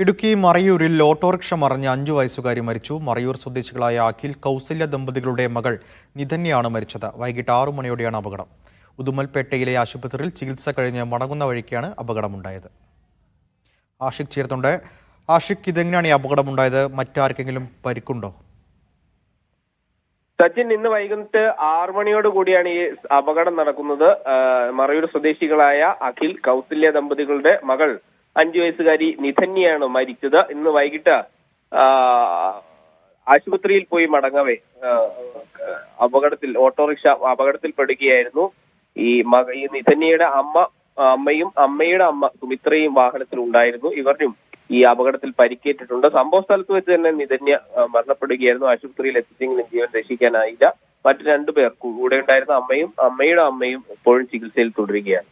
Idukki മറയൂരിൽ autorickshaw മറിഞ്ഞ് 5 വയസ്സുകാരി മരിച്ചു. മറയൂർ സ്വദേശികളായ അഖിൽ, കൗസല്യ ദമ്പതികളുടെ മകൾ നിധന്യയാണ് മരിച്ചത്. വൈകിട്ട് 6 മണിയോടെയാണ് അപകടം. ഉദുമൽപേട്ടയിലെ ആശുപത്രിയിൽ ചികിത്സ കഴിഞ്ഞ് മടങ്ങുന്ന വഴിക്കാണ് അപകടമുണ്ടായത്. ആഷിഖ് ചേർത്തുണ്ട്. ആഷിഖ്, ഇതെങ്ങനെയാണ് ഈ അപകടമുണ്ടായത്? മറ്റാർക്കെങ്കിലും പരിക്കുണ്ടോ? സച്ചിൻ, ഇന്ന് വൈകിട്ട് 6 മണിയോട് കൂടിയാണ് ഈ അപകടം നടക്കുന്നത്. മറയൂർ സ്വദേശികളായ അഖിൽ, കൗസല്യ ദമ്പതികളുടെ മകൾ 5 വയസ്സുകാരി നിധന്യയാണ് മരിച്ചത്. ഇന്ന് വൈകിട്ട് ആശുപത്രിയിൽ പോയി മടങ്ങവേ ഓട്ടോറിക്ഷ അപകടത്തിൽപ്പെടുകയായിരുന്നു. ഈ നിധന്യയുടെ അമ്മയും അമ്മയുടെ അമ്മ സുമിത്രയും വാഹനത്തിൽ ഉണ്ടായിരുന്നു. ഇവരും ഈ അപകടത്തിൽ പരിക്കേറ്റിട്ടുണ്ട്. സംഭവ സ്ഥലത്ത് വെച്ച് തന്നെ നിധന്യ മരണപ്പെടുകയായിരുന്നു. ആശുപത്രിയിൽ എത്തിച്ചെങ്കിലും ജീവൻ രക്ഷിക്കാനായില്ല. മറ്റു 2 പേർ കൂടെ ഉണ്ടായിരുന്ന അമ്മയുടെ അമ്മയും ഇപ്പോഴും ചികിത്സയിൽ തുടരുകയാണ്.